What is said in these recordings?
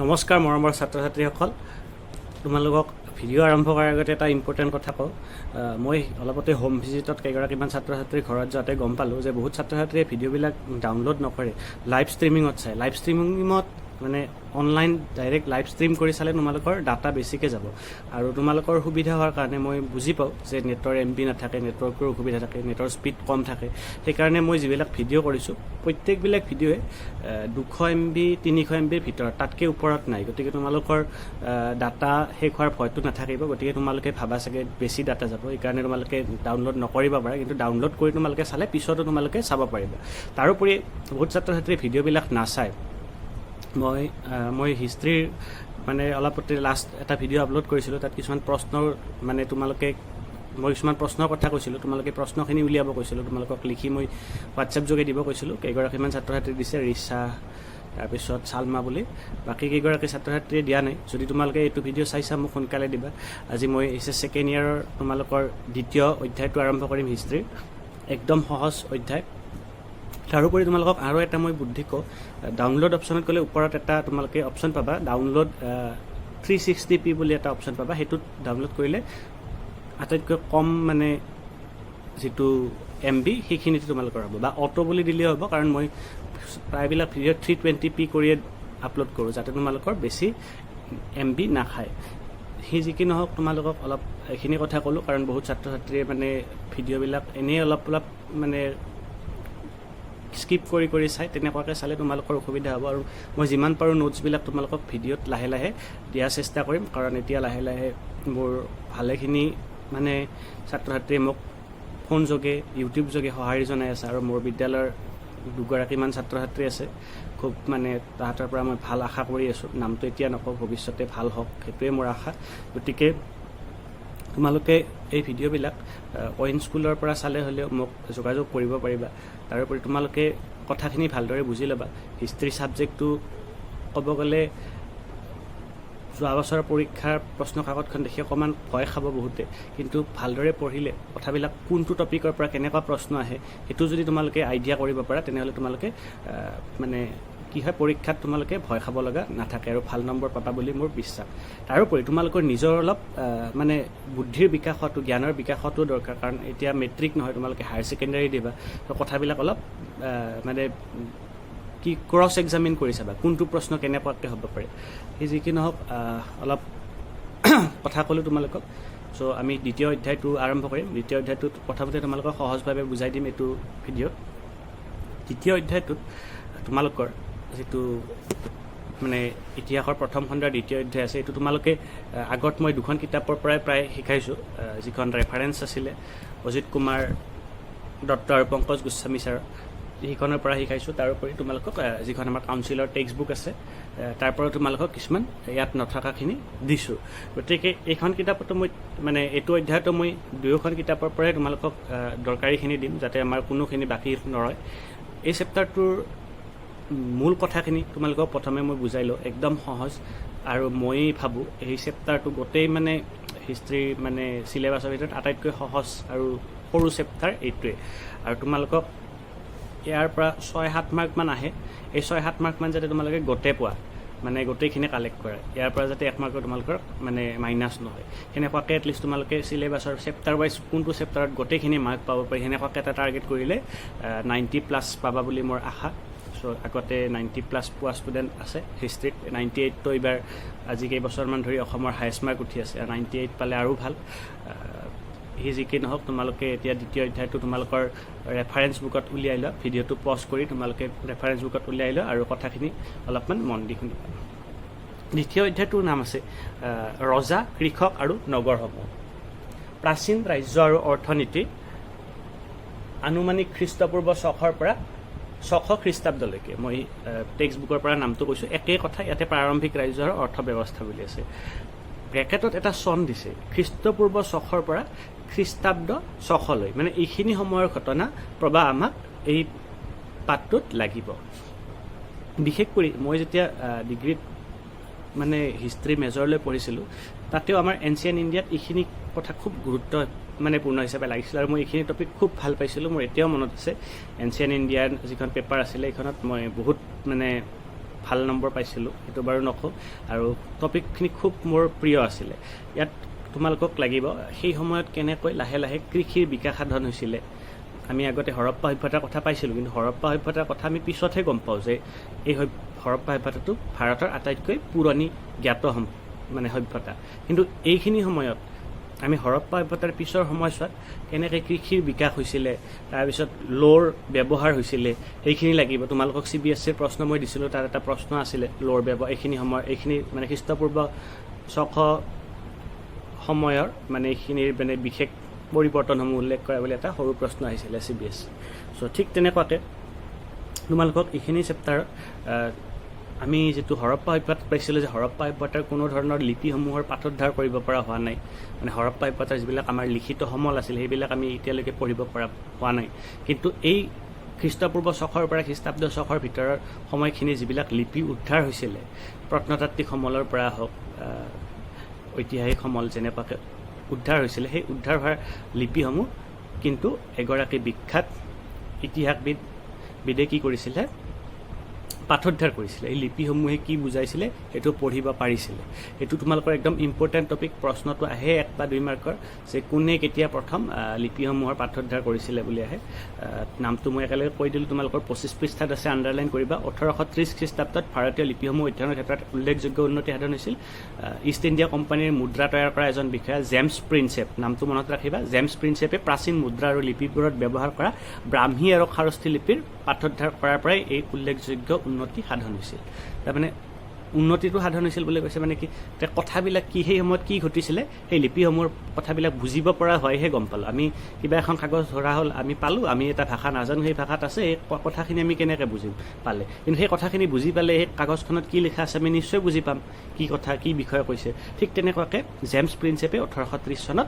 নমস্কাৰ মৰমৰ ছাত্ৰ ছাত্ৰীসকল, তোমালোকক ভিডিঅ' আৰম্ভ কৰাৰ আগতে এটা ইম্পৰ্টেণ্ট কথা কওঁ। মই অলপতে হোম ভিজিটত কেইগৰাকীমান ছাত্ৰ ছাত্ৰীৰ ঘৰত যাওঁতে গম পালোঁ যে বহুত ছাত্ৰ ছাত্ৰীয়ে ভিডিঅ'বিলাক ডাউনলোড নকৰে, লাইভ ষ্ট্ৰিমিঙত চায়। লাইভ ষ্ট্ৰিমিঙত মানে অনলাইন ডাইৰেক্ট লাইভ ষ্ট্ৰীম কৰি চালে তোমালোকৰ ডাটা বেছিকৈ যাব, আৰু তোমালোকৰ সুবিধা হোৱাৰ কাৰণে মই বুজি পাওঁ যে নেটৰ MB নাথাকে, নেটৱৰ্কৰ অসুবিধা থাকে, নেটৰ স্পীড কম থাকে। সেইকাৰণে মই যিবিলাক ভিডিঅ' কৰিছোঁ প্ৰত্যেকবিলাক ভিডিঅ'ই 200 MB 300 MBৰ ভিতৰত, তাতকৈ ওপৰত নাই। গতিকে তোমালোকৰ ডাটা শেষ হোৱাৰ ভয়টো নাথাকিব। গতিকে তোমালোকে ভাবা চাগে বেছি ডাটা যাব, সেইকাৰণে তোমালোকে ডাউনলোড নকৰিব পাৰা, কিন্তু ডাউনলোড কৰি তোমালোকে চালে পিছতো তোমালোকে চাব পাৰিবা। তাৰোপৰি বহুত ছাত্ৰ ছাত্ৰীয়ে ভিডিঅ'বিলাক নাচায়। মই হিষ্ট্ৰীৰ মানে অলপতে লাষ্ট এটা ভিডিঅ' আপলোড কৰিছিলোঁ, তাত কিছুমান প্ৰশ্নৰ মানে মই কিছুমান প্ৰশ্নৰ কথা কৈছিলোঁ, তোমালোকে প্ৰশ্নখিনি উলিয়াব কৈছিলোঁ, তোমালোকক লিখি মই হোৱাটছএপ যোগে দিব কৈছিলোঁ। কেইগৰাকীমান ছাত্ৰ ছাত্ৰী দিছে, ৰিচা, তাৰপিছত চালমা বুলি। বাকী কেইগৰাকী ছাত্ৰ ছাত্ৰীয়ে দিয়া নাই। যদি তোমালোকে এইটো ভিডিঅ' চাইছা মোক সোনকালে দিবা। আজি মই ছেকেণ্ড ইয়েৰৰ তোমালোকৰ দ্বিতীয় অধ্যায়টো আৰম্ভ কৰিম হিষ্ট্ৰীৰ, একদম সহজ অধ্যায়। তাৰোপৰি তোমালোকক আৰু এটা মই বুদ্ধি কওঁ, ডাউনলোড অপশ্যনত গ'লে ওপৰত এটা তোমালোকে অপশ্যন পাবা, ডাউনলোড 360p বুলি এটা অপশ্যন পাবা। সেইটোত ডাউনলোড কৰিলে আটাইতকৈ কম মানে যিটো MB সেইখিনিতে তোমালোকৰ হ'ব, বা অটো বুলি দিলেও হ'ব, কাৰণ মই প্ৰায়বিলাক ভিডিঅ' 320p কৰিয়ে আপলোড কৰোঁ, যাতে তোমালোকৰ বেছি MB নাখায়। সেই যি কি নহওক, তোমালোকক অলপ এইখিনি কথা ক'লোঁ, কাৰণ বহুত ছাত্ৰ ছাত্ৰীয়ে মানে ভিডিঅ'বিলাক এনেই অলপ মানে স্কিপ কৰি কৰি চাই। তেনেকুৱাকৈ চালে তোমালোকৰ অসুবিধা হ'ব, আৰু মই যিমান পাৰোঁ নোটছবিলাক তোমালোকক ভিডিঅ'ত লাহে লাহে দিয়াৰ চেষ্টা কৰিম, কাৰণ এতিয়া লাহে লাহে মোৰ ভালেখিনি মানে ছাত্ৰ ছাত্ৰীয়ে মোক ফোন যোগে, ইউটিউব যোগে সঁহাৰি জনাই আছে, আৰু মোৰ বিদ্যালয়ৰ দুগৰাকীমান ছাত্ৰ ছাত্ৰী আছে, খুব মানে তাহাঁতৰ পৰা মই ভাল আশা কৰি আছোঁ। নামটো এতিয়া নকওঁ, ভৱিষ্যতে ভাল হওক, সেইটোৱে মোৰ আশা। গতিকে তোমালোকে এই ভিডিঅ'বিলাক অইন স্কুলৰ পৰা চালে হ'লেও মোক যোগাযোগ কৰিব পাৰিবা। তাৰোপৰি তোমালোকে কথাখিনি ভালদৰে বুজি ল'বা। হিষ্ট্ৰী ছাবজেক্টটো ক'ব গ'লে যোৱা বছৰৰ পৰীক্ষাৰ প্ৰশ্ন কাকতখন দেখি অকণমান ভয় খাব বহুতে, কিন্তু ভালদৰে পঢ়িলে কথাবিলাক কোনটো টপিকৰ পৰা কেনেকুৱা প্ৰশ্ন আহে সেইটো যদি তোমালোকে আইডিয়া কৰিব পাৰা, তেনেহ'লে তোমালোকে মানে কি হয়, পৰীক্ষাত তোমালোকে ভয় খাব লগা নাথাকে, আৰু ভাল নম্বৰ পাবা বুলি মোৰ বিশ্বাস। তাৰোপৰি তোমালোকৰ নিজৰ অলপ মানে বুদ্ধিৰ বিকাশ হোৱাটো, জ্ঞানৰ বিকাশ হোৱাটো দৰকাৰ, কাৰণ এতিয়া মেট্ৰিক নহয়, তোমালোকে হায়াৰ ছেকেণ্ডাৰী দিবা। তো কথাবিলাক অলপ মানে কি ক্ৰছ এক্সামিন কৰি চাবা, কোনটো প্ৰশ্ন কেনেকুৱাকৈ হ'ব পাৰে। সেই যি কি নহওক, অলপ কথা ক'লোঁ তোমালোকক। চ' আমি দ্বিতীয় অধ্যায়টো আৰম্ভ কৰিম। দ্বিতীয় অধ্যায়টোত প্ৰথমতে তোমালোকক সহজভাৱে বুজাই দিম এইটো ভিডিঅ'ত। দ্বিতীয় অধ্যায়টোত তোমালোকৰ যিটো মানে ইতিহাসৰ প্ৰথম খণ্ডৰ দ্বিতীয় অধ্যায় আছে, এইটো তোমালোকে আগত মই দুখন কিতাপৰ পৰাই প্ৰায় শিকাইছোঁ। যিখন ৰেফাৰেঞ্চ আছিলে অজিত কুমাৰ দত্ত আৰু পংকজ গোস্বামী ছাৰৰ, সেইখনৰ পৰা শিকাইছোঁ। তাৰোপৰি তোমালোকক যিখন আমাৰ কাউন্সিলৰ টেক্সট বুক আছে, তাৰ পৰা তোমালোকক কিছুমান ইয়াত নথকাখিনি দিছোঁ। গতিকে এইখন কিতাপতো মই মানে এইটো অধ্যায়তো মই দুয়োখন কিতাপৰ পৰাই তোমালোকক দৰকাৰীখিনি দিম, যাতে আমাৰ কোনোখিনি বাকী নৰয়। এই চেপ্টাৰটোৰ মূল কথাখিনি তোমালোকক প্ৰথমে মই বুজাই লওঁ, একদম সহজ। আৰু মই ভাবোঁ এই চেপ্টাৰটো গোটেই মানে হিষ্ট্ৰী মানে চিলেবাছৰ ভিতৰত আটাইতকৈ সহজ আৰু সৰু চেপ্টাৰ এইটোৱে। আৰু তোমালোকক ইয়াৰ পৰা 6-7 মাৰ্কমান আহে। এই 6-7 মাৰ্কমান যাতে তোমালোকে গোটেই পোৱা, মানে গোটেইখিনি কালেক্ট কৰা, ইয়াৰ পৰা যাতে 1 মাৰ্কৰ তোমালোকৰ মানে মাইনাছ নহয়, সেনেকুৱাকৈ এটলিষ্ট তোমালোকে চিলেবাছৰ চেপ্টাৰ ৱাইজ কোনটো চেপ্টাৰত গোটেইখিনি মাৰ্ক পাব পাৰি, সেনেকুৱাকৈ এটা টাৰ্গেট কৰিলে 90+ পাবা বুলি মোৰ আশা। চ' আগতে 90+ পোৱা ষ্টুডেণ্ট আছে হিষ্ট্ৰীত। 98টো এইবাৰ আজি কেইবছৰমান ধৰি অসমৰ হায়েষ্ট মাৰ্ক উঠি আছে, 98 পালে আৰু ভাল। সেই যি কি নহওক, তোমালোকে এতিয়া দ্বিতীয় অধ্যায়টো তোমালোকৰ ৰেফাৰেঞ্চ বুকত উলিয়াই লোৱা, ভিডিঅ'টো পজ কৰি তোমালোকে ৰেফাৰেঞ্চ বুকত উলিয়াই লোৱা, আৰু কথাখিনি অলপমান মন দি শুনিবা। দ্বিতীয় অধ্যায়টোৰ নাম আছে ৰজা, কৃষক আৰু নগৰসমূহ। প্ৰাচীন ৰাজ্য আৰু অৰ্থনীতি আনুমানিক খ্ৰীষ্টপূৰ্ব 600 পৰা 600 খ্ৰীষ্টাব্দলৈকে। মই টেক্সট বুকৰ পৰা নামটো কৈছোঁ, একেই কথা। ইয়াতে প্ৰাৰম্ভিক ৰাজ্য আৰু অৰ্থ ব্যৱস্থা বুলি আছে, ব্ৰেকেটত এটা চন দিছে, খ্ৰীষ্টপূৰ্ব 600 পৰা খ্ৰীষ্টাব্দ 600লৈ, মানে এইখিনি সময়ৰ ঘটনা প্ৰবাহ আমাক এই পাঠটোত লাগিব। বিশেষ কৰি মই যেতিয়া ডিগ্ৰীত মানে হিষ্ট্ৰী মেজৰলৈ পঢ়িছিলোঁ, তাতেও আমাৰ এনচিয়েণ্ট ইণ্ডিয়াত এইখিনি কথা খুব গুৰুত্ব মানে পূৰ্ণ হিচাপে লাগিছিল, আৰু মই এইখিনি টপিক খুব ভাল পাইছিলোঁ। মোৰ এতিয়াও মনত আছে এনচিয়েণ্ট ইণ্ডিয়াৰ যিখন পেপাৰ আছিলে, এইখনত মই বহুত মানে ভাল নম্বৰ পাইছিলোঁ, সেইটো বাৰু নকওঁ। আৰু টপিকখিনি খুব মোৰ প্ৰিয় আছিলে। ইয়াত তোমালোকক লাগিব সেই সময়ত কেনেকৈ লাহে লাহে কৃষিৰ বিকাশ সাধন হৈছিলে। আমি আগতে হৰপ্পা সভ্যতাৰ কথা পাইছিলোঁ, কিন্তু হৰপ্পা সভ্যতাৰ কথা আমি পিছতহে গম পাওঁ যে এই হৰপ্পা সভ্যতাটো ভাৰতৰ আটাইতকৈ পুৰণি জ্ঞাত সভ্যতা। কিন্তু এইখিনি সময়ত আমি হৰপ্পা সভ্যতাৰ পিছৰ সময়ছোৱাত কেনেকৈ কৃষিৰ বিকাশ হৈছিলে, তাৰপিছত ল'ৰ ব্যৱহাৰ হৈছিলে, এইখিনি লাগিব। তোমালোকক CBSEৰ প্ৰশ্ন মই দিছিলোঁ, তাৰ এটা প্ৰশ্ন আছিলে ল'ৰ ব্যৱহাৰ। এইখিনি খ্ৰীষ্টপূৰ্ব 600 সময়ৰ এইখিনিৰ বিশেষ পৰিৱৰ্তনসমূহ উল্লেখ কৰা বুলি এটা সৰু প্ৰশ্ন আহিছিলে CBSE। চ' ঠিক তেনেকুৱাকৈ তোমালোকক এইখিনি চেপ্টাৰত আমি যিটো হৰপ্পা সভ্যতা পাইছিলোঁ যে হৰপ্পা সভ্যতাৰ কোনো ধৰণৰ লিপিসমূহৰ পাঠোদ্ধাৰ কৰিব পৰা হোৱা নাই। হৰপ্পা সভ্যতাৰ যিবিলাক আমাৰ লিখিত সমল আছিল সেইবিলাক আমি এতিয়ালৈকে পঢ়িব পৰা হোৱা নাই। কিন্তু এই খ্ৰীষ্টপূৰ্ব 600 পৰা খ্ৰীষ্টাব্দ 600 ভিতৰৰ সময়খিনি যিবিলাক লিপি উদ্ধাৰ হৈছিলে, প্ৰত্নতাত্ত্বিক সমলৰ পৰা হওক, ঐতিহাসিক সমল যেনেকুৱাকৈ উদ্ধাৰ হৈছিলে, সেই উদ্ধাৰ হোৱাৰ লিপিসমূহ কিন্তু এগৰাকী বিখ্যাত ইতিহাসবিদে কি কৰিছিলে, পাঠোদ্ধাৰ কৰিছিলে। এই লিপিসমূহে কি বুজাইছিলে সেইটো পঢ়িব পাৰিছিলে। এইটো তোমালোকৰ একদম ইম্পৰ্টেণ্ট টপিক। প্ৰশ্নটো আহে 1 বা 2 মাৰ্কৰ যে কোনে কেতিয়া প্ৰথম লিপিসমূহৰ পাঠোদ্ধাৰ কৰিছিলে বুলি আহে। নামটো মই একেলগে কৈ দিলোঁ, তোমালোকৰ 25 পৃষ্ঠাত আছে, আণ্ডাৰলাইন কৰিবা। 1830 খ্ৰীষ্টাব্দত ভাৰতীয় লিপিসমূহ অধ্যয়নৰ ক্ষেত্ৰত উল্লেখযোগ্য উন্নতি সাধন হৈছিল। ইষ্ট ইণ্ডিয়া কোম্পানীৰ মুদ্ৰা তৈয়াৰ কৰা এজন বিষয়া জেমছ প্ৰিন্সেপ, নামটো মনত ৰাখিবা। জেমছ প্ৰিন্সেপে প্ৰাচীন মুদ্ৰা আৰু লিপিবোৰত ব্যৱহাৰ কৰা ব্ৰাহ্মী আৰু খাৰষ্ঠী লিপিৰ পাঠোদ্ধাৰ কৰাৰ পৰাই এই উল্লেখযোগ্য উন্নতি সাধন হৈছিল। তাৰমানে উন্নতিটো সাধন হৈছিল বুলি কৈছে কি, কথাবিলাক কি সেই সময়ত কি ঘটিছিলে সেই লিপিসমূহৰ কথাবিলাক বুজিব পৰা হয়হে গম পালোঁ। আমি কিবা এখন কাগজ ধৰা হ'ল, আমি পালোঁ, আমি এটা ভাষা নাজানো, সেই ভাষাত আছে, সেই কথাখিনি আমি কেনেকৈ বুজিম পালে। কিন্তু সেই কথাখিনি বুজি পালে সেই কাগজখনত কি লিখা আছে আমি নিশ্চয় বুজি পাম, কি কথা কি বিষয়ে কৈছে। ঠিক তেনেকুৱাকৈ জেমছ প্ৰিন্সেপে 1830 চনত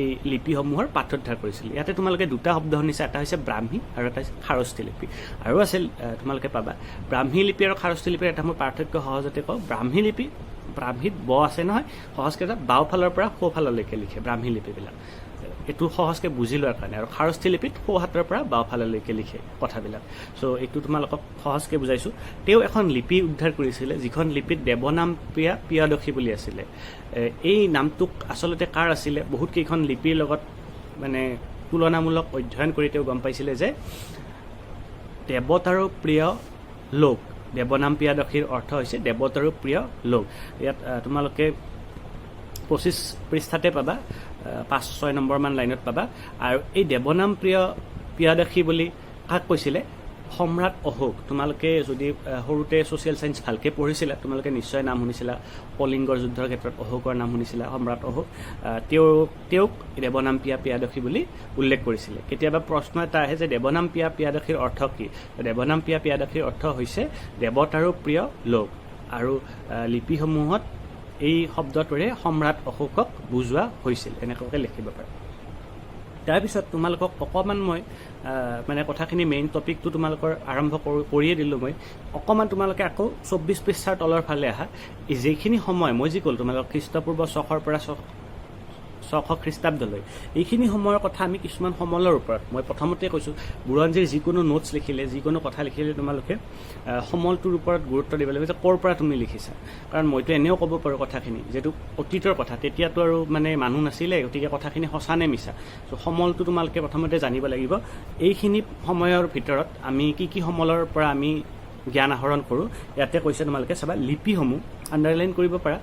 এই লিপিসমূহৰ পাঠোদ্ধাৰ কৰিছিল। ইয়াতে তোমালোকে 2টা শব্দ শুনিছা, এটা হৈছে ব্ৰাহ্মী আৰু এটা হৈছে খাৰষ্ঠী লিপি। আৰু আছিল তোমালোকে পাবা ব্ৰাহ্মী লিপি আৰু খাৰষ্ঠী লিপিৰ এটা মই পাৰ্থক্য সহজতে কওঁ। ব্ৰাহ্মী লিপি, ব্ৰাহ্মীত আছে নহয়, সহজকৈ বাওঁফালৰ পৰা সোঁফাললৈকে লিখে ব্ৰাহ্মী লিপিবিলাক, এইটো সহজকৈ বুজি লোৱাৰ কাৰণে। আৰু খাৰষ্ঠী লিপিত সোঁ হাতৰ পৰা বাওঁফাললৈকে লিখে কথাবিলাক। চ' এইটো তোমালোকক সহজকৈ বুজাইছোঁ। তেওঁ এখন লিপি উদ্ধাৰ কৰিছিলে, যিখন লিপিত দেৱনাম প্ৰিয়দসী বুলি আছিলে। এই নামটোক আচলতে কাৰ আছিলে, বহুত কেইখন লিপিৰ লগত তুলনামূলক অধ্যয়ন কৰি তেওঁ গম পাইছিলে যে দেৱতাৰো প্ৰিয় লোক। দেৱনাম প্ৰিয়দসীৰ অৰ্থ হৈছে দেৱতাৰো প্ৰিয় লোক। ইয়াত তোমালোকে 25 পৃষ্ঠাতে পাবা, 5-6 নম্বৰমান লাইনত পাবা। আৰু এই দেৱনাম প্ৰিয়দসী বুলি কাক কৈছিলে, সম্ৰাট অশোক। তোমালোকে যদি সৰুতে ছ'চিয়েল ছায়েন্স ভালকৈ পঢ়িছিলা তোমালোকে নিশ্চয় নাম শুনিছিলা, কলিংগৰ যুদ্ধৰ ক্ষেত্ৰত অশোকৰ নাম শুনিছিলা, সম্ৰাট অশোক। তেওঁক দেৱনাম প্ৰিয়দসী বুলি উল্লেখ কৰিছিলে। কেতিয়াবা প্ৰশ্ন এটা আহে যে দেৱনাম প্ৰিয়দসীৰ অৰ্থ কি। দেৱনাম প্ৰিয়দসীৰ অৰ্থ হৈছে দেৱতাৰো প্ৰিয় লোক। আৰু লিপিসমূহত এই শব্দটোৰে সম্ৰাট অশোকক বুজোৱা হৈছিল, এনেকুৱাকৈ লিখিব পাৰে। তাৰপিছত তোমালোকক অকণমান মই কথাখিনি মেইন টপিকটো তোমালোকৰ আৰম্ভ কৰিয়ে দিলোঁ মই। অকণমান তোমালোকে আকৌ 24 পৃষ্ঠাৰ তলৰ ফালে আহা। যিখিনি সময় মই যি ক'লোঁ তোমালোকক খ্ৰীষ্টপূৰ্ব 600 পৰা 600 খ্ৰীষ্টাব্দলৈ, এইখিনি সময়ৰ কথা আমি কিছুমান সমলৰ ওপৰত, মই প্ৰথমতে কৈছোঁ বুৰঞ্জীৰ যিকোনো নোটছ লিখিলে, যিকোনো কথা লিখিলে তোমালোকে সমলটোৰ ওপৰত গুৰুত্ব দিব লাগিব যে ক'ৰ পৰা তুমি লিখিছা। কাৰণ মইতো এনেও ক'ব পাৰোঁ কথাখিনি, যিহেতু অতীতৰ কথা, তেতিয়াতো আৰু মানুহ নাছিলে, গতিকে কথাখিনি সঁচা নে মিছা। চ' সমলটো তোমালোকে প্ৰথমতে জানিব লাগিব। এইখিনি সময়ৰ ভিতৰত আমি কি সমলৰ পৰা আমি জ্ঞান আহৰণ কৰোঁ। ইয়াতে কৈছে তোমালোকে চাবা, লিপিসমূহ আণ্ডাৰলাইন কৰিব পাৰা।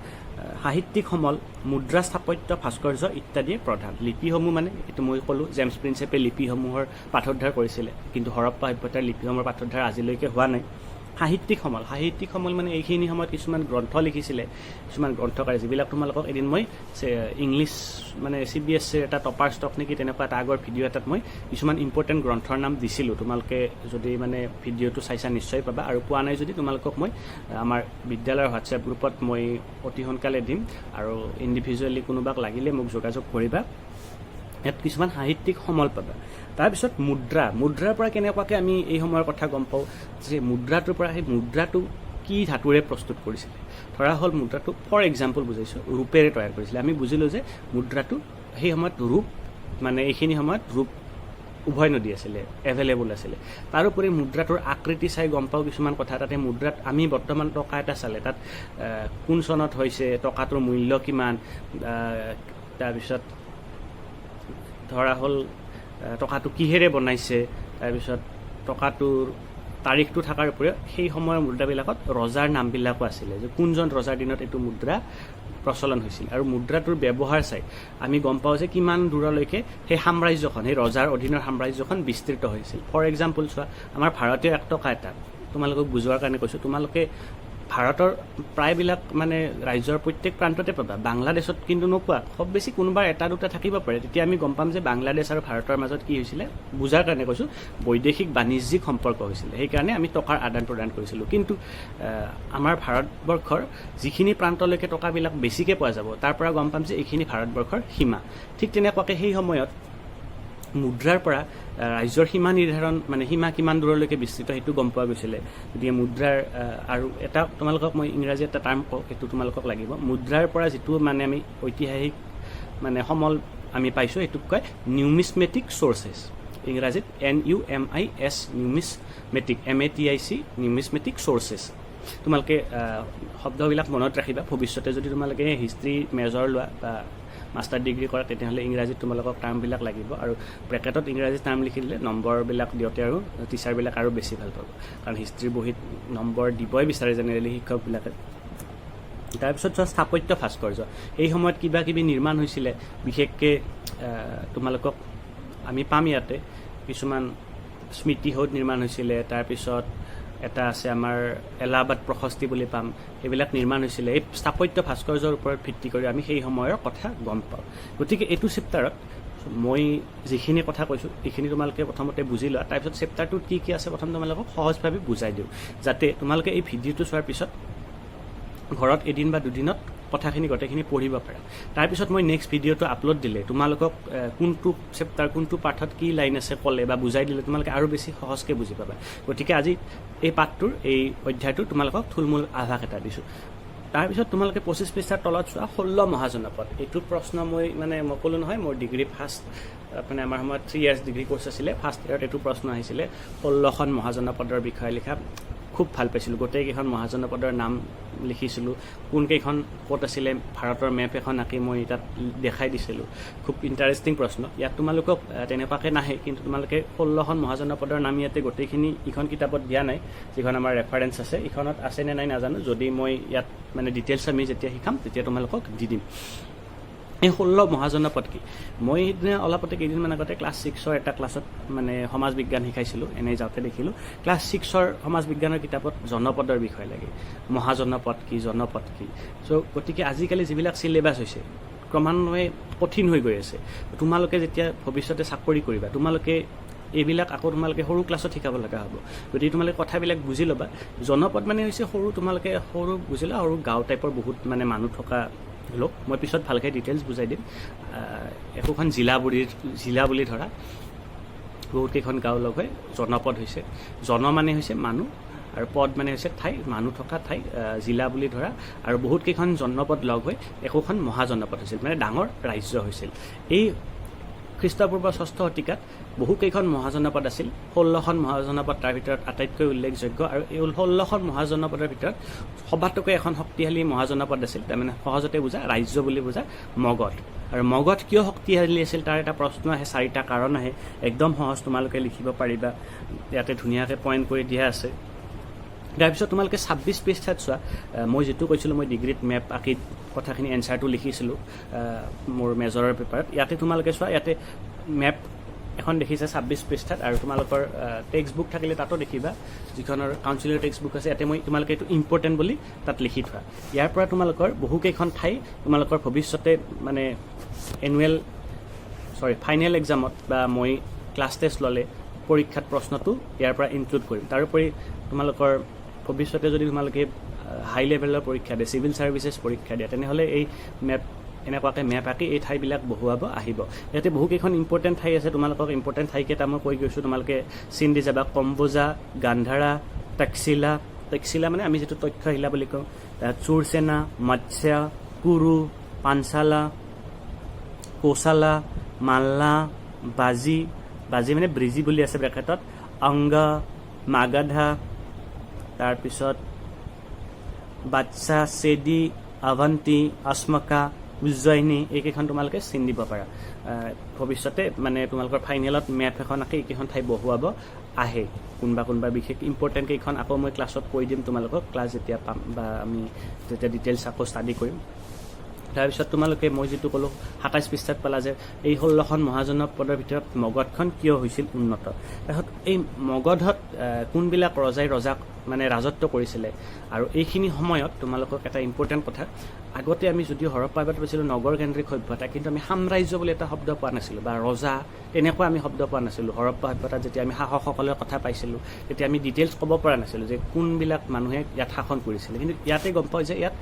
সাহিত্যিক সমল, মুদ্ৰা, স্থাপত্য, ভাস্কৰ্য ইত্যাদিয়ে প্ৰধান। লিপিসমূহ এইটো মই ক'লোঁ জেমছ প্ৰিন্সেপে লিপিসমূহৰ পাঠোদ্ধাৰ কৰিছিলে, কিন্তু হৰপ্পা সভ্যতাৰ লিপিসমূহৰ পাঠোদ্ধাৰ আজিলৈকে হোৱা নাই। সাহিত্যিক সমল এইখিনি সময়ত কিছুমান গ্ৰন্থ লিখিছিলে, কিছুমান গ্ৰন্থকাৰে, যিবিলাক তোমালোকক এদিন মই ইংলিছ CBSEৰ এটা টপাৰ ষ্টক নেকি তেনেকুৱা এটা আগৰ ভিডিঅ' এটাত মই কিছুমান ইম্পৰ্টেণ্ট গ্ৰন্থৰ নাম দিছিলোঁ। তোমালোকে যদি ভিডিঅ'টো চাইছা নিশ্চয় পাবা, আৰু পোৱা নাই যদি তোমালোকক মই আমাৰ বিদ্যালয়ৰ হোৱাটছএপ গ্ৰুপত মই অতি সোনকালে দিম, আৰু ইণ্ডিভিজুৱেলি কোনোবাক লাগিলে মোক যোগাযোগ কৰিবা। ইয়াত কিছুমান সাহিত্যিক সমল পাবা। তাৰপিছত মুদ্ৰাৰ পৰা কেনেকুৱাকৈ আমি এই সময়ৰ কথা গম পাওঁ যে মুদ্ৰাটোৰ পৰা সেই মুদ্ৰাটো কি ধাতুৰে প্ৰস্তুত কৰিছিলে। ধৰা হ'ল মুদ্ৰাটো ফৰ এক্সাম্পল বুজাইছোঁ, ৰূপেৰে তৈয়াৰ কৰিছিলে। আমি বুজিলোঁ যে মুদ্ৰাটো সেই সময়ত ৰূপ এইখিনি সময়ত ৰূপ উভয় নদী আছিলে এভেইলেবল আছিলে তাৰোপৰি মুদ্ৰাটোৰ আকৃতি চাই গম পাওঁ কিছুমান কথা তাতে মুদ্ৰাত আমি বৰ্তমান টকা এটা চালে তাত কোন চনত হৈছে টকাটোৰ মূল্য কিমান তাৰপিছত ধৰা হ'ল টকাটো কিহেৰে বনাইছে তাৰপিছত টকাটোৰ তাৰিখটো থকাৰ উপৰিও সেই সময়ৰ মুদ্ৰাবিলাকত ৰজাৰ নামবিলাকো আছিলে যে কোনজন ৰজাৰ দিনত এইটো মুদ্ৰা প্ৰচলন হৈছিল আৰু মুদ্ৰাটোৰ ব্যৱহাৰ চাই আমি গম পাওঁ যে কিমান দূৰলৈকে সেই সাম্ৰাজ্যখন সেই ৰজাৰ অধীনৰ সাম্ৰাজ্যখন বিস্তৃত হৈছিল ফৰ এক্সাম্পল চোৱা আমাৰ ভাৰতীয় 1 টকা এটা তোমালোকক বুজোৱাৰ কাৰণে কৈছোঁ তোমালোকে ভাৰতৰ প্ৰায়বিলাক মানে ৰাজ্যৰ প্ৰত্যেক প্ৰান্ততে পাবা বাংলাদেশত কিন্তু নোপোৱা খুব বেছি কোনোবাৰ এটা দুটা থাকিব পাৰে তেতিয়া আমি গম পাম যে বাংলাদেশ আৰু ভাৰতৰ মাজত কি হৈছিলে বুজাৰ কাৰণে কৈছোঁ বৈদেশিক বাণিজ্যিক সম্পৰ্ক হৈছিলে সেইকাৰণে আমি টকাৰ আদান প্ৰদান কৰিছিলোঁ কিন্তু আমাৰ ভাৰতবৰ্ষৰ যিখিনি প্ৰান্তলৈকে টকাবিলাক বেছিকৈ পোৱা যাব তাৰ পৰা গম পাম যে এইখিনি ভাৰতবৰ্ষৰ সীমা ঠিক তেনেকুৱাকৈ সেই সময়ত মুদ্ৰাৰ পৰা ৰাজ্যৰ সীমা নিৰ্ধাৰণ মানে সীমা কিমান দূৰলৈকে বিস্তৃত সেইটো গম পোৱা গৈছিলে গতিকে মুদ্ৰাৰ আৰু এটা তোমালোকক মই ইংৰাজী এটা টাৰ্ম কওঁ সেইটো তোমালোকক লাগিব মুদ্ৰাৰ পৰা যিটো মানে আমি ঐতিহাসিক মানে সমল আমি পাইছোঁ সেইটোক কয় নিউমিছমেটিক চ'ৰ্চেছ ইংৰাজীত NUMIS নিউমিছমেটিক MATIC নিউমিছমেটিক চ'ৰ্চেছ তোমালোকে শব্দবিলাক মনত ৰাখিবা ভৱিষ্যতে যদি তোমালোকে হিষ্ট্ৰী মেজৰ লোৱা বা মাষ্টাৰ ডিগ্ৰী কৰা তেতিয়াহ'লে ইংৰাজীত তোমালোকক টাৰ্মবিলাক লাগিব আৰু ব্ৰেকেটত ইংৰাজী টাৰ্ম লিখি দিলে নম্বৰবিলাক দিওঁতে আৰু টিচাৰবিলাক আৰু বেছি ভাল পাব কাৰণ হিষ্ট্ৰীৰ বহীত নম্বৰ দিবই বিচাৰে জেনেৰেলি শিক্ষকবিলাকে তাৰপিছত চোৱা স্থাপত্য ভাস্কৰ্য এই সময়ত কিবা কিবি নিৰ্মাণ হৈছিলে বিশেষকৈ তোমালোকক আমি পাম ইয়াতে কিছুমান স্মৃতিসৌধ নিৰ্মাণ হৈছিলে তাৰপিছত এটা আছে আমাৰ এলাহাবাদ প্ৰশস্তি বুলি পাম এইবিলাক নিৰ্মাণ হৈছিলে এই স্থাপত্য ভাস্কৰ্যৰ ওপৰত ভিত্তি কৰি আমি সেই সময়ৰ কথা গম পাওঁ গতিকে এইটো চেপ্টাৰত মই যিখিনি কথা কৈছোঁ এইখিনি তোমালোকে প্ৰথমতে বুজি লোৱা তাৰপিছত চেপ্টাৰটোত কি কি আছে প্ৰথম তোমালোকক সহজভাৱে বুজাই দিওঁ যাতে তোমালোকে এই ভিডিঅ'টো চোৱাৰ পিছত ঘৰত এদিন বা দুদিনত কথাখিনি গোটেইখিনি পঢ়িব পাৰা তাৰপিছত মই নেক্সট ভিডিঅ'টো আপলোড দিলে তোমালোকক কোনটো চেপ্টাৰ কোনটো পাঠত কি লাইন আছে ক'লে বা বুজাই দিলে তোমালোকে আৰু বেছি সহজকৈ বুজি পাবা গতিকে আজি এই পাঠটোৰ এই অধ্যায়টো তোমালোকক থুলমূল আভাস এটা দিছোঁ তাৰপিছত তোমালোকে 25 পৃষ্ঠাৰ তলত চোৱা 16 মহাজনপদ এইটো প্ৰশ্ন মই ক'লোঁ নহয় মোৰ ডিগ্ৰী ফাৰ্ষ্ট মানে আমাৰ সময়ত 3 ইয়াৰ্ছ ডিগ্ৰী কোৰ্চ আছিলে ফাৰ্ষ্ট ইয়াৰত এইটো প্ৰশ্ন আহিছিলে 16খন মহাজনপদৰ বিষয়ে লিখা খুব ভাল পাইছিলোঁ গোটেইকেইখন মহাজনপদৰ নাম লিখিছিলোঁ কোনকেইখন ক'ত আছিলে ভাৰতৰ মেপ এখন আঁকি মই তাত দেখাই দিছিলোঁ খুব ইণ্টাৰেষ্টিং প্ৰশ্ন ইয়াত তোমালোকক তেনেকুৱাকৈ নাহে কিন্তু তোমালোকে 16খন মহাজনপদৰ নাম ইয়াতে গোটেইখিনি ইখন কিতাপত দিয়া নাই যিখন আমাৰ ৰেফাৰেঞ্চ আছে ইখনত আছে নে নাই নাজানো যদি মই ইয়াত মানে ডিটেইলছ আমি যেতিয়া শিকাম তেতিয়া তোমালোকক দি দিম এই 16 মহাজনপদ কি মই সেইদিনা অলপতে কেইদিনমান আগতে ক্লাছ 6ৰ এটা ক্লাছত মানে সমাজ বিজ্ঞান শিকাইছিলোঁ এনেই যাওঁতে দেখিলোঁ ক্লাছ 6ৰ সমাজ বিজ্ঞানৰ কিতাপত জনপদৰ বিষয় লাগে মহাজনপদ কি জনপদ কি চ' গতিকে আজিকালি যিবিলাক চিলেবাছ হৈছে ক্ৰমান্বয়ে কঠিন হৈ গৈ আছে তোমালোকে যেতিয়া ভৱিষ্যতে চাকৰি কৰিবা তোমালোকে এইবিলাক আকৌ তোমালোকে সৰু ক্লাছত শিকাব লগা হ'ব গতিকে তোমালোকে কথাবিলাক বুজি ল'বা জনপদ মানে হৈছে সৰু তোমালোকে সৰু বুজিলা সৰু গাঁও টাইপৰ বহুত মানে মানুহ থকা লোক মই পিছত ভালকৈ ডিটেইলছ বুজাই দিম একোখন জিলা বুলি ধৰা বহুতকেইখন গাঁও লগ হৈ জনপদ হৈছে জন মানে হৈছে মানুহ আৰু পদ মানে হৈছে ঠাই মানুহ থকা ঠাই জিলা বুলি ধৰা আৰু বহুতকেইখন জনপদ লগ হৈ একোখন মহাজনপদ হৈছিল মানে ডাঙৰ ৰাজ্য হৈছিল এই খ্ৰীষ্টপূৰ্ব 6ষ্ঠ শতিকাত বহুকেইখন মহাজনপদ আছিল 16খন মহাজনপদ তাৰ ভিতৰত আটাইতকৈ উল্লেখযোগ্য আৰু এই 16খন মহাজনপদৰ ভিতৰত সবাতোকৈ এখন শক্তিশালী মহাজনপদ আছিল তাৰমানে সহজতে বুজা ৰাজ্য বুলি বুজা মগধ আৰু মগধ কিয় শক্তিশালী আছিল তাৰ এটা প্ৰশ্ন আহে 4টা কাৰণ আহে একদম সহজ তোমালোকে লিখিব পাৰিবা ইয়াতে ধুনীয়াকৈ পইণ্ট কৰি দিয়া আছে তাৰপিছত তোমালোকে 26 পৃষ্ঠাত চোৱা মই যিটো কৈছিলোঁ মই ডিগ্ৰীত মেপ আঁকি কথাখিনি এনচাৰটো লিখিছিলোঁ মোৰ মেজৰৰ পেপাৰত ইয়াতে তোমালোকে চোৱা ইয়াতে মেপ এখন দেখিছে 26 পৃষ্ঠাত আৰু তোমালোকৰ টেক্সট বুক থাকিলে তাতো দেখিবা যিখনৰ কাউন্সিলৰ টেক্সট বুক আছে ইয়াতে মই তোমালোকে এইটো ইম্পৰ্টেণ্ট বুলি তাত লিখি থোৱা ইয়াৰ পৰা তোমালোকৰ বহুকেইখন ঠাই তোমালোকৰ ভৱিষ্যতে মানে ফাইনেল এক্সামত বা মই ক্লাছ টেষ্ট ল'লে পৰীক্ষাত প্ৰশ্নটো ইয়াৰ পৰা ইনক্লুড কৰিম তাৰোপৰি তোমালোকৰ ভৱিষ্যতে যদি তোমালোকে হাই লেভেলৰ পৰীক্ষা দিয়ে চিভিল ছাৰ্ভিচেছ পৰীক্ষা দিয়ে তেনেহ'লে এই মেপ এনেকুৱাকৈ মেপ আঁকি এই ঠাইবিলাক বহুৱাব আহিব ইয়াতে বহুকেইখন ইম্পৰ্টেণ্ট ঠাই আছে তোমালোকক ইম্পৰ্টেণ্ট ঠাইকেইটা মই কৈ গৈছোঁ তোমালোকে চিন দি যাবা কম্বোজা গান্ধাৰা তক্ষশিলা মানে আমি যিটো তক্ষশিলা বুলি কওঁ চুৰচেনা মৎস্য কুৰু পাঞ্চালা কোচালা মাল্লা বাজি বাজি মানে ব্ৰিজি বুলি আছে ব্ৰেকেটত, অংগ, মাগাধা, তাৰপিছত বাচ্চা, চেডি, আভন্তি, অস্মকা, উজ্জয়িনী, এইকেইখন তোমালোকে চিন দিব পাৰা। ভৱিষ্যতে মানে তোমালোকৰ ফাইনেলত মেপ এখন আঁকি এইকেইখন ঠাই বহুৱাব আহে, কোনোবা বিশেষ ইম্পৰ্টেণ্ট কেইখন আকৌ মই ক্লাছত কৈ দিম তোমালোকক, ক্লাছ যেতিয়া পাম বা আমি যেতিয়া ডিটেইলছ আকৌ ষ্টাডি কৰিম। তাৰপিছত তোমালোকে মই যিটো ক'লোঁ ২৭ পৃষ্ঠাত পালা যে এই ১৬খন মহাজনক পদৰ ভিতৰত মগধখন কিয় হৈছিল উন্নত। তাৰপিছত এই মগধত কোনবিলাক ৰজাক মানে ৰাজত্ব কৰিছিলে, আৰু এইখিনি সময়ত তোমালোকক এটা ইম্পৰ্টেণ্ট কথা, আগতে আমি যদিও হৰপ্পা পাইছিলোঁ নগৰ কেন্দ্ৰিক সভ্যতা, কিন্তু আমি সাম্ৰাজ্য বুলি এটা শব্দ পোৱা নাছিলোঁ, বা ৰজা তেনেকুৱা আমি শব্দ পোৱা নাছিলোঁ। হৰপ্পা সভ্যতাত যেতিয়া আমি শাসকসকলৰ কথা পাইছিলোঁ তেতিয়া আমি ডিটেইলছ ক'ব পৰা নাছিলোঁ যে কোনবিলাক মানুহে ইয়াত শাসন কৰিছিলে, কিন্তু ইয়াতে গম পাওঁ যে ইয়াত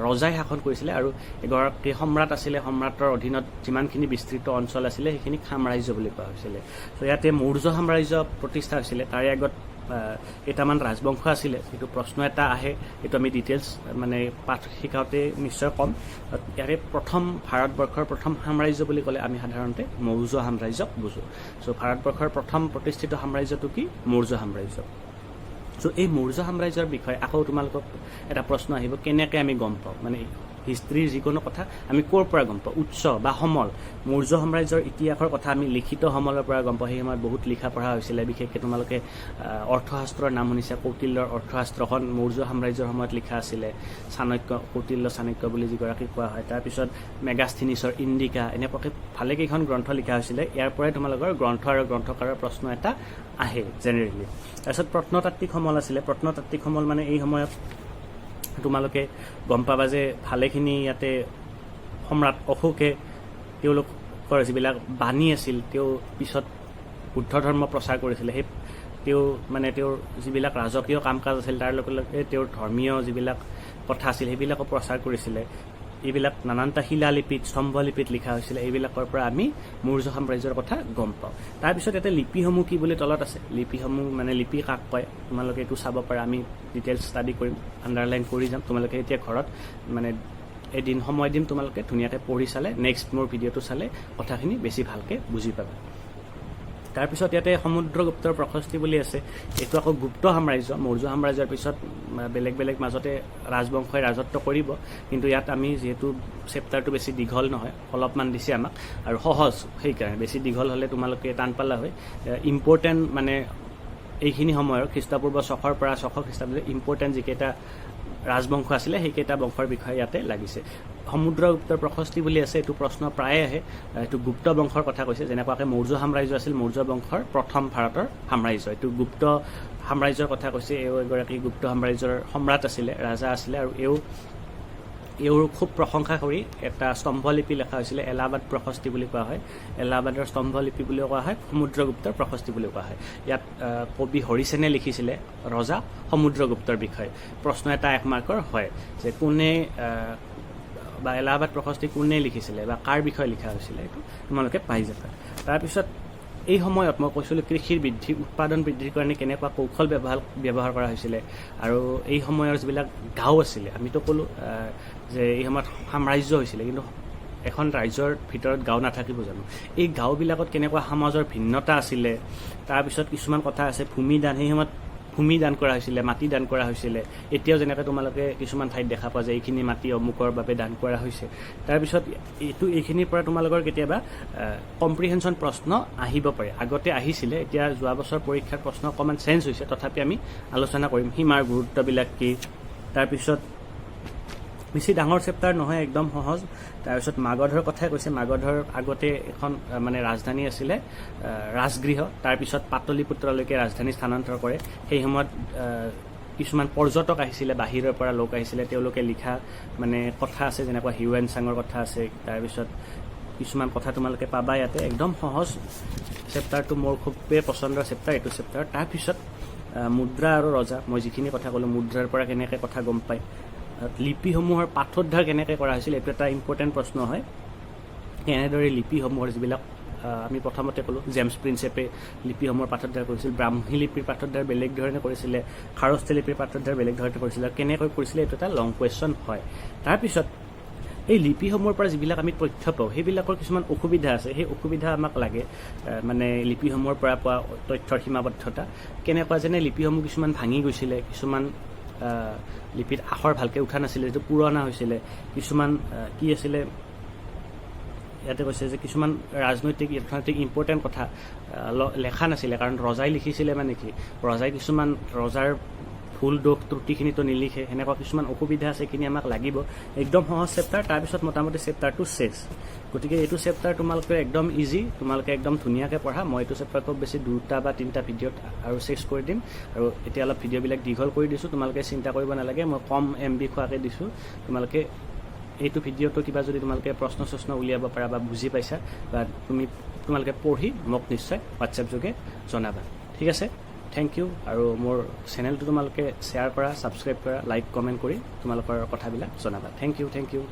ৰজাই শাসন কৰিছিলে, আৰু এগৰাকী সম্ৰাট আছিলে, সম্ৰাটৰ অধীনত যিমানখিনি বিস্তৃত অঞ্চল আছিলে সেইখিনিক সাম্ৰাজ্য বুলি কোৱা হৈছিলে। ত' ইয়াতে মৌৰ্য সাম্ৰাজ্য প্ৰতিষ্ঠা হৈছিলে। তাৰে আগত কেইটামান ৰাজবংশ আছিলে, সেইটো প্ৰশ্ন এটা আহে, এইটো আমি ডিটেইলছ মানে পাঠ শিকাওঁতে নিশ্চয় ক'ম। ইয়াৰে ভাৰতবৰ্ষৰ প্ৰথম সাম্ৰাজ্য বুলি ক'লে আমি সাধাৰণতে মৌৰ্য সাম্ৰাজ্যক বুজোঁ। চ' ভাৰতবৰ্ষৰ প্ৰথম প্ৰতিষ্ঠিত সাম্ৰাজ্যটো কি? মৌৰ্য সাম্ৰাজ্য। চ' এই মৌৰ্য সাম্ৰাজ্যৰ বিষয়ে আকৌ তোমালোকক এটা প্ৰশ্ন আহিব, কেনেকৈ আমি গম পাওঁ, মানে হিষ্ট্ৰীৰ যিকোনো কথা আমি ক'ৰ পৰা গম পাওঁ? উৎস বা সমল। মৌৰ্য সাম্ৰাজ্যৰ ইতিহাসৰ কথা আমি লিখিত সমলৰ পৰা গম পাওঁ। সেই সময়ত বহুত লিখা পঢ়া হৈছিলে, বিশেষকৈ তোমালোকে অৰ্থশাস্ত্ৰৰ নাম শুনিছে, কৌটিল্যৰ অৰ্থশাস্ত্ৰখন মৌৰ্য সাম্ৰাজ্যৰ সময়ত লিখা আছিলে। কৌটিল্য চাণক্য বুলি যিগৰাকী কোৱা হয়। তাৰপিছত মেগাস্থিনিছৰ ইণ্ডিকা, এনেকুৱাকৈ ভালেকেইখন গ্ৰন্থ লিখা হৈছিলে। ইয়াৰ পৰাই তোমালোকৰ গ্ৰন্থ আৰু গ্ৰন্থকাৰৰ প্ৰশ্ন এটা আহে জেনেৰেলি। তাৰপিছত প্ৰত্নতাত্ত্বিক সমল আছিলে। প্ৰত্নতাত্ত্বিক সমল মানে এই সময়ত তোমালোকে গম পাবা যে ভালেখিনি ইয়াতে সম্ৰাট অশোকে তেওঁলোকৰ যিবিলাক বাণী আছিল, তেওঁ পিছত বুদ্ধ ধৰ্ম প্ৰচাৰ কৰিছিলে। তেওঁৰ যিবিলাক ৰাজকীয় কাম কাজ আছিল তাৰ লগে লগে তেওঁৰ ধৰ্মীয় যিবিলাক কথা আছিল সেইবিলাকো প্ৰচাৰ কৰিছিলে। এইবিলাক নানানটা শিলালিপিত, স্তম্ভলিপিত লিখা হৈছিলে। এইবিলাকৰ পৰা আমি মৌৰ্য সাম্ৰাজ্যৰ কথা গম পাওঁ। তাৰপিছত ইয়াতে লিপিসমূহ কি বুলি তলত আছে। লিপিসমূহ মানে লিপি কাক কয় তোমালোকে এইটো চাব পাৰা, আমি ডিটেইলছ ষ্টাডি কৰিম, আণ্ডাৰলাইন কৰি যাম। তোমালোকে এতিয়া ঘৰত মানে এদিন সময় দিম, তোমালোকে ধুনীয়াকৈ পঢ়ি চালে নেক্সট মোৰ ভিডিঅ'টো চালে কথাখিনি বেছি ভালকৈ বুজি পাবা। তাৰপিছত ইয়াতে সমুদ্ৰগুপ্তৰ প্ৰশস্তি বুলি আছে। এইটো আকৌ গুপ্ত সাম্ৰাজ্য। মৌৰ্য সাম্ৰাজ্যৰ পিছত বেলেগ বেলেগ মাজতে ৰাজবংশই ৰাজত্ব কৰিব, কিন্তু ইয়াত আমি যিহেতু চেপ্টাৰটো বেছি দীঘল নহয়, অলপমান দিছে আমাক আৰু সহজ, সেইকাৰণে বেছি দীঘল হ'লে তোমালোকে টান পালা হয়। ইম্পৰ্টেণ্ট মানে এইখিনি সময়ৰ খ্ৰীষ্টপূৰ্ব ৬০০ পৰা ৬০০ খ্ৰীষ্টাব্দৰ ইম্পৰ্টেণ্ট যিকেইটা ৰাজবংশ আছিলে সেইকেইটা বংশৰ বিষয়ে ইয়াতে লাগিছে। সমুদ্ৰগুপ্তৰ প্ৰশস্তি বুলি আছে, এইটো প্ৰশ্ন প্ৰায়ে আহে। এইটো গুপ্ত বংশৰ কথা কৈছে, যেনেকুৱাকৈ মৌৰ্য সাম্ৰাজ্য আছিল মৌৰ্য বংশৰ প্ৰথম ভাৰতৰ সাম্ৰাজ্য। এইটো গুপ্ত সাম্ৰাজ্যৰ কথা কৈছে। এওঁ এগৰাকী গুপ্ত সাম্ৰাজ্যৰ সম্ৰাট আছিলে, ৰজা আছিলে, আৰু এওঁৰ খুব প্ৰশংসা কৰি এটা স্তম্ভলিপি লেখা হৈছিলে, এলাহাবাদ প্ৰশস্তি বুলি কোৱা হয়। এলাহাবাদৰ স্তম্ভলিপি বুলিও কোৱা হয়, সমুদ্ৰগুপ্তৰ প্ৰশস্তি বুলিও কোৱা হয়। ইয়াত কবি হৰিসেনে লিখিছিলে ৰজা সমুদ্ৰগুপ্তৰ বিষয়ে। প্ৰশ্ন এটা ১ মাৰ্কৰ হয় যে কোনে বা এলাহাবাদ প্ৰশস্তি কোনে লিখিছিলে বা কাৰ বিষয়ে লিখা হৈছিলে, এইটো তোমালোকে পাই যাবা। তাৰপিছত এই সময়ত মই কৈছিলোঁ কৃষিৰ উৎপাদন বৃদ্ধিৰ কাৰণে কেনেকুৱা কৌশল ব্যৱহাৰ কৰা হৈছিলে, আৰু এই সময়ৰ যিবিলাক গাঁও আছিলে, আমিতো ক'লোঁ যে এই সময়ত সাম্ৰাজ্য হৈছিলে, কিন্তু এখন ৰাজ্যৰ ভিতৰত গাঁও নাথাকিব জানো? এই গাঁওবিলাকত কেনেকুৱা সমাজৰ ভিন্নতা আছিলে। তাৰপিছত কিছুমান কথা আছে, ভূমিদান, সেই সময়ত ভূমি দান কৰা হৈছিলে, মাটি দান কৰা হৈছিলে। এতিয়াও যেনেকৈ তোমালোকে কিছুমান ঠাইত দেখা পোৱা যায় এইখিনি মাটি অমুকৰ বাবে দান কৰা হৈছে। তাৰপিছত এইখিনিৰ পৰা তোমালোকৰ কেতিয়াবা কম্প্ৰিহেনশ্যন প্ৰশ্ন আহিব পাৰে। আগতে আহিছিলে, এতিয়া যোৱা বছৰ পৰীক্ষাৰ প্ৰশ্ন অকণমান চেঞ্জ হৈছে, তথাপি আমি আলোচনা কৰিম সীমাৰ গুৰুত্ববিলাক কি। তাৰপিছত বেছি ডাঙৰ চেপ্টাৰ নহয়, একদম সহজ। তাৰপিছত মাগধৰ কথাই কৈছে। মাগধৰ আগতে এখন মানে ৰাজধানী আছিলে, ৰাজগৃহ। তাৰপিছত পাটলিপুত্ৰলৈকে ৰাজধানী স্থানান্তৰ কৰে। সেই সময়ত কিছুমান পৰ্যটক আহিছিলে, বাহিৰৰ পৰা লোক আহিছিলে, তেওঁলোকে লিখা মানে কথা আছে, যেনেকুৱা হিউৱেন চাঙৰ কথা আছে। তাৰপিছত কিছুমান কথা তোমালোকে পাবা ইয়াতে, একদম সহজ চেপ্টাৰটো, মোৰ খুবেই পচন্দৰ চেপ্টাৰ এইটো চেপ্টাৰ। তাৰপিছত মুদ্ৰা আৰু ৰজা, মই যিখিনি কথা ক'লোঁ, মুদ্ৰাৰ পৰা কেনেকৈ কথা গম পায়, লিপিসমূহৰ পাঠোদ্ধাৰ কেনেকৈ কৰা হৈছিল, এইটো এটা ইম্পৰ্টেণ্ট প্ৰশ্ন হয়। এনেদৰে লিপিসমূহৰ যিবিলাক আমি প্ৰথমতে ক'লোঁ জেমছ প্ৰিন্সেপে লিপিসমূহৰ পাঠোদ্ধাৰ কৰিছিল। ব্ৰাহ্মী লিপিৰ পাঠোদ্ধাৰ বেলেগ ধৰণে কৰিছিলে, খাৰস্তি লিপিৰ পাঠোদ্ধাৰ বেলেগ ধৰণে কৰিছিলে, কেনেকৈ কৰিছিলে এইটো এটা লং কুৱেশ্যন হয়। তাৰপিছত এই লিপিসমূহৰ পৰা যিবিলাক আমি তথ্য পাওঁ সেইবিলাকৰ কিছুমান অসুবিধা আছে, সেই অসুবিধা আমাক লাগে। মানে লিপিসমূহৰ পৰা পোৱা তথ্যৰ সীমাবদ্ধতা কেনেকুৱা, যেনে লিপিসমূহ কিছুমান ভাঙি গৈছিলে, কিছুমান লিপিত আখৰ ভালকৈ উঠা নাছিলে, যিটো পুৰণা হৈছিলে, কিছুমান কি আছিলে ইয়াতে কৈছে যে কিছুমান ৰাজনৈতিক অৰ্থনৈতিক ইম্পৰ্টেণ্ট কথা লেখা নাছিলে, কাৰণ ৰজাই লিখিছিলে মানে কি, ৰজাই কিছুমান ৰজাৰ ভুল দোষ ত্ৰুটিখিনিতো নিলিখে, সেনেকুৱা কিছুমান অসুবিধা আছে, এইখিনি আমাক লাগিব। একদম সহজ চেপ্টাৰ, তাৰপিছত মোটামুটি চেপ্টাৰটো চেছ। গতিকে এইটো চেপ্টাৰ তোমালোকে একদম ইজি, তোমালোকে একদম ধুনীয়াকৈ পঢ়া। মই এইটো চেপ্টাৰ খুব বেছি 2টা বা 3টা ভিডিঅ'ত আৰু চেছ কৰি দিম, আৰু এতিয়া অলপ ভিডিঅ'বিলাক দীঘল কৰি দিছোঁ, তোমালোকে চিন্তা কৰিব নালাগে, মই কম MB খোৱাকৈ দিছোঁ। তোমালোকে এইটো ভিডিঅ'টো কিবা যদি তোমালোকে প্ৰশ্ন উলিয়াব পাৰা বা বুজি পাইছা, বা তোমালোকে পঢ়ি মোক নিশ্চয় হোৱাটছএপ যোগে জনাবা। ঠিক আছে, থেংক ইউ। আৰু মোৰ চেনেলটো তোমালোকে শ্বেয়াৰ কৰা, ছাবস্ক্ৰাইব কৰা, লাইক কমেণ্ট কৰি তোমালোকৰ কথাবিলাক জনাবা। Thank U.